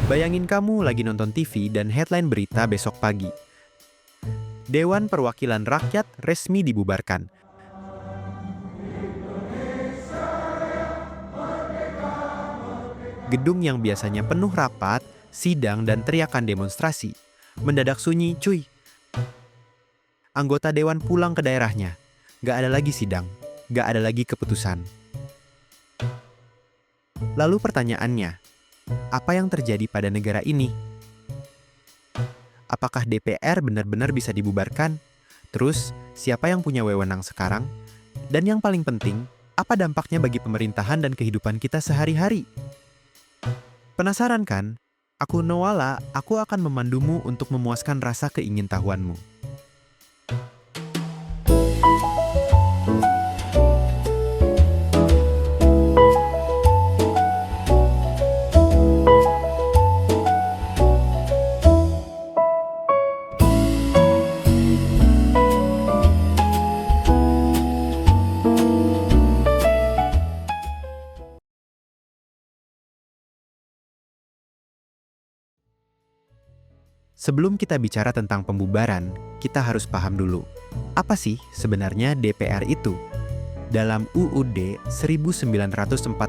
Bayangin kamu lagi nonton TV dan headline berita besok pagi. Dewan Perwakilan Rakyat resmi dibubarkan. Gedung yang biasanya penuh rapat, sidang, dan teriakan demonstrasi mendadak sunyi, cuy. Anggota dewan pulang ke daerahnya. Gak ada lagi sidang, gak ada lagi keputusan. Lalu pertanyaannya, apa yang terjadi pada negara ini? Apakah DPR benar-benar bisa dibubarkan? Terus, siapa yang punya wewenang sekarang? Dan yang paling penting, apa dampaknya bagi pemerintahan dan kehidupan kita sehari-hari? Penasaran kan? Aku Noala, aku akan memandumu untuk memuaskan rasa keingintahuanmu. Sebelum kita bicara tentang pembubaran, kita harus paham dulu. Apa sih sebenarnya DPR itu? Dalam UUD 1945,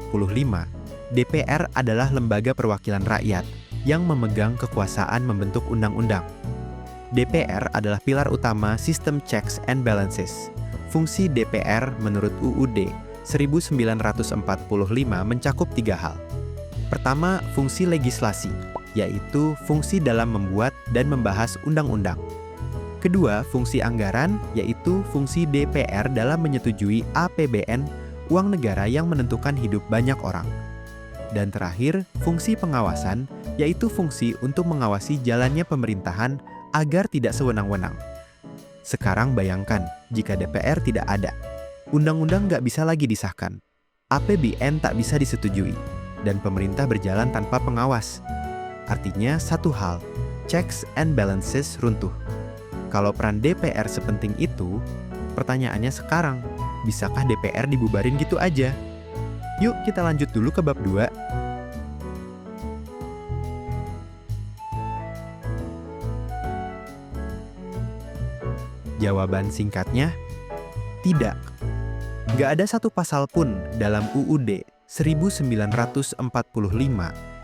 DPR adalah lembaga perwakilan rakyat yang memegang kekuasaan membentuk undang-undang. DPR adalah pilar utama sistem checks and balances. Fungsi DPR menurut UUD 1945 mencakup 3 hal. Pertama, fungsi legislasi, yaitu fungsi dalam membuat dan membahas undang-undang. Kedua, fungsi anggaran, yaitu fungsi DPR dalam menyetujui APBN, uang negara yang menentukan hidup banyak orang. Dan terakhir, fungsi pengawasan, yaitu fungsi untuk mengawasi jalannya pemerintahan agar tidak sewenang-wenang. Sekarang bayangkan, jika DPR tidak ada, undang-undang nggak bisa lagi disahkan, APBN tak bisa disetujui, dan pemerintah berjalan tanpa pengawas. Artinya satu hal, checks and balances runtuh. Kalau peran DPR sepenting itu, pertanyaannya sekarang, bisakah DPR dibubarin gitu aja? Yuk kita lanjut dulu ke bab 2. Jawaban singkatnya, tidak. Gak ada satu pasal pun dalam UUD 1945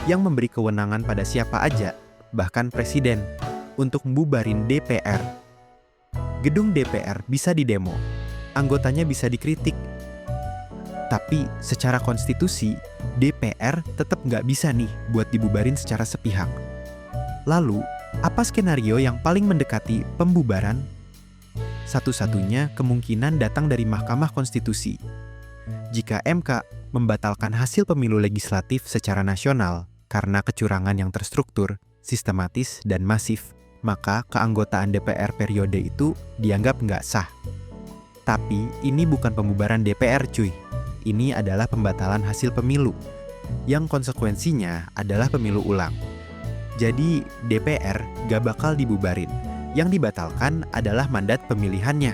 yang memberi kewenangan pada siapa aja, bahkan presiden, untuk membubarin DPR. Gedung DPR bisa didemo, anggotanya bisa dikritik. Tapi secara konstitusi, DPR tetap nggak bisa nih buat dibubarin secara sepihak. Lalu, apa skenario yang paling mendekati pembubaran? Satu-satunya kemungkinan datang dari Mahkamah Konstitusi. Jika MK membatalkan hasil pemilu legislatif secara nasional karena kecurangan yang terstruktur, sistematis, dan masif, maka keanggotaan DPR periode itu dianggap nggak sah. Tapi ini bukan pembubaran DPR cuy. Ini adalah pembatalan hasil pemilu, yang konsekuensinya adalah pemilu ulang. Jadi DPR gak bakal dibubarin. Yang dibatalkan adalah mandat pemilihannya.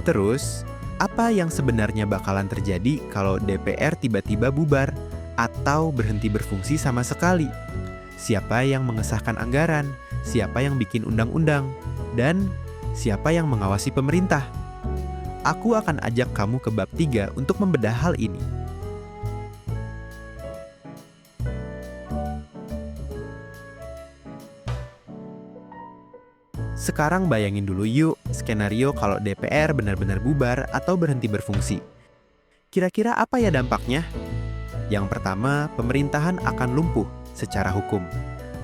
Terus, apa yang sebenarnya bakalan terjadi kalau DPR tiba-tiba bubar atau berhenti berfungsi sama sekali? Siapa yang mengesahkan anggaran? Siapa yang bikin undang-undang? Dan siapa yang mengawasi pemerintah? Aku akan ajak kamu ke bab 3 untuk membedah hal ini. Sekarang bayangin dulu yuk, skenario kalau DPR benar-benar bubar atau berhenti berfungsi. Kira-kira apa ya dampaknya? Yang pertama, pemerintahan akan lumpuh secara hukum.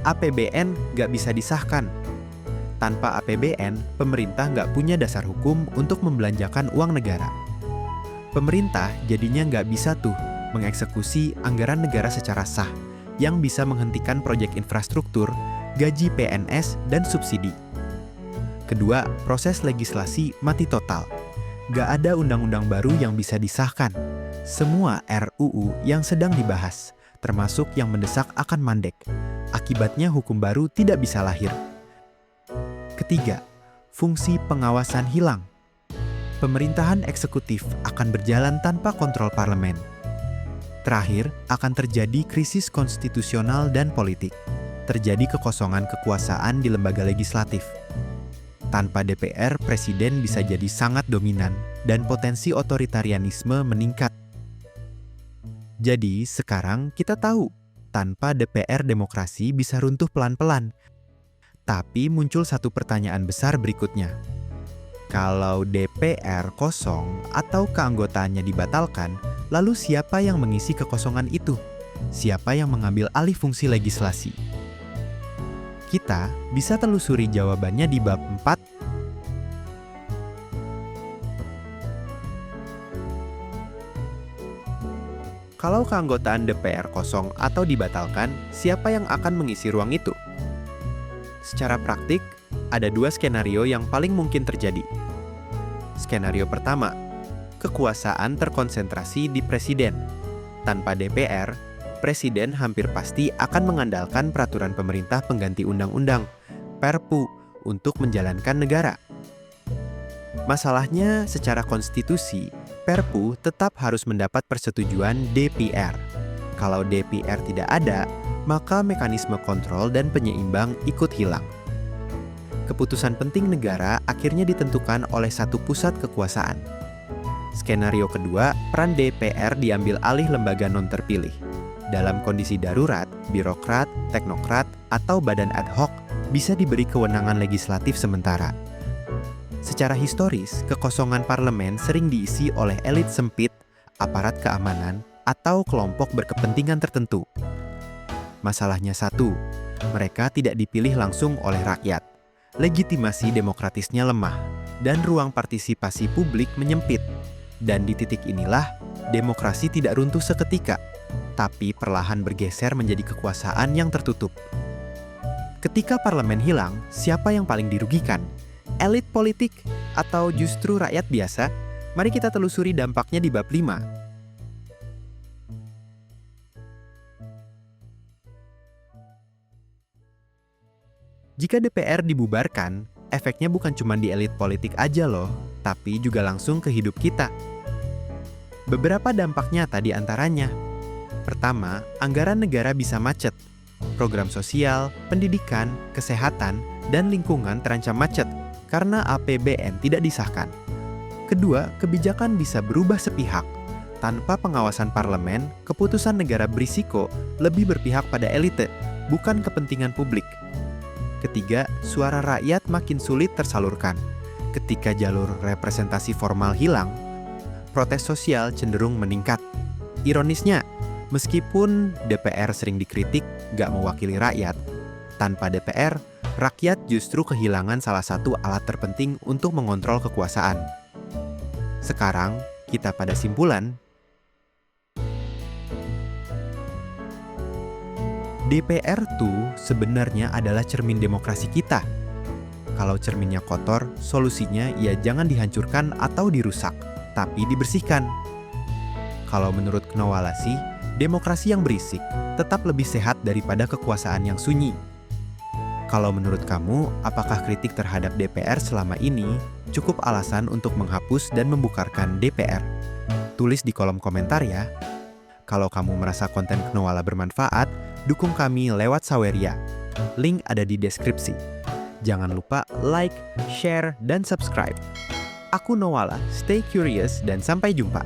APBN nggak bisa disahkan. Tanpa APBN, pemerintah nggak punya dasar hukum untuk membelanjakan uang negara. Pemerintah jadinya nggak bisa tuh mengeksekusi anggaran negara secara sah, yang bisa menghentikan proyek infrastruktur, gaji PNS, dan subsidi. Kedua, proses legislasi mati total. Nggak ada undang-undang baru yang bisa disahkan. Semua RUU yang sedang dibahas, termasuk yang mendesak akan mandek. Akibatnya hukum baru tidak bisa lahir. Ketiga, fungsi pengawasan hilang. Pemerintahan eksekutif akan berjalan tanpa kontrol parlemen. Terakhir, akan terjadi krisis konstitusional dan politik. terjadi kekosongan kekuasaan di lembaga legislatif. Tanpa DPR, presiden bisa jadi sangat dominan dan potensi otoritarianisme meningkat. Jadi, sekarang kita tahu, tanpa DPR demokrasi bisa runtuh pelan-pelan. Tapi muncul satu pertanyaan besar berikutnya. Kalau DPR kosong atau keanggotaannya dibatalkan, lalu siapa yang mengisi kekosongan itu? Siapa yang mengambil alih fungsi legislasi? Kita bisa telusuri jawabannya di bab 4. Kalau keanggotaan DPR kosong atau dibatalkan, siapa yang akan mengisi ruang itu? Secara praktik, ada dua skenario yang paling mungkin terjadi. Skenario pertama, kekuasaan terkonsentrasi di presiden. Tanpa DPR, presiden hampir pasti akan mengandalkan peraturan pemerintah pengganti undang-undang, Perpu, untuk menjalankan negara. Masalahnya, secara konstitusi, Perpu tetap harus mendapat persetujuan DPR. Kalau DPR tidak ada, maka mekanisme kontrol dan penyeimbang ikut hilang. Keputusan penting negara akhirnya ditentukan oleh satu pusat kekuasaan. Skenario kedua, peran DPR diambil alih lembaga non-terpilih. Dalam kondisi darurat, birokrat, teknokrat, atau badan ad hoc bisa diberi kewenangan legislatif sementara. Secara historis, kekosongan parlemen sering diisi oleh elit sempit, aparat keamanan, atau kelompok berkepentingan tertentu. Masalahnya satu, mereka tidak dipilih langsung oleh rakyat. Legitimasi demokratisnya lemah, dan ruang partisipasi publik menyempit. Dan di titik inilah, demokrasi tidak runtuh seketika, tapi perlahan bergeser menjadi kekuasaan yang tertutup. Ketika parlemen hilang, siapa yang paling dirugikan? Elit politik atau justru rakyat biasa? Mari kita telusuri dampaknya di bab 5. Jika DPR dibubarkan, efeknya bukan cuma di elit politik aja loh, tapi juga langsung ke hidup kita. Beberapa dampak nyata di antaranya. Pertama, anggaran negara bisa macet. Program sosial, pendidikan, kesehatan, dan lingkungan terancam macet karena APBN tidak disahkan. Kedua, kebijakan bisa berubah sepihak. Tanpa pengawasan parlemen, keputusan negara berisiko lebih berpihak pada elite, bukan kepentingan publik. Ketiga, suara rakyat makin sulit tersalurkan. Ketika jalur representasi formal hilang, protes sosial cenderung meningkat. Ironisnya, meskipun DPR sering dikritik gak mewakili rakyat, tanpa DPR, rakyat justru kehilangan salah satu alat terpenting untuk mengontrol kekuasaan. Sekarang, kita pada simpulan, DPR tuh sebenarnya adalah cermin demokrasi kita. Kalau cerminnya kotor, solusinya ya jangan dihancurkan atau dirusak, tapi dibersihkan. Kalau menurut Knowala sih, demokrasi yang berisik tetap lebih sehat daripada kekuasaan yang sunyi. Kalau menurut kamu, apakah kritik terhadap DPR selama ini cukup alasan untuk menghapus dan membubarkan DPR? Tulis di kolom komentar ya. Kalau kamu merasa konten Knowala bermanfaat, dukung kami lewat Saweria. Link ada di deskripsi. Jangan lupa like, share, dan subscribe. Aku Knowala, stay curious dan sampai jumpa.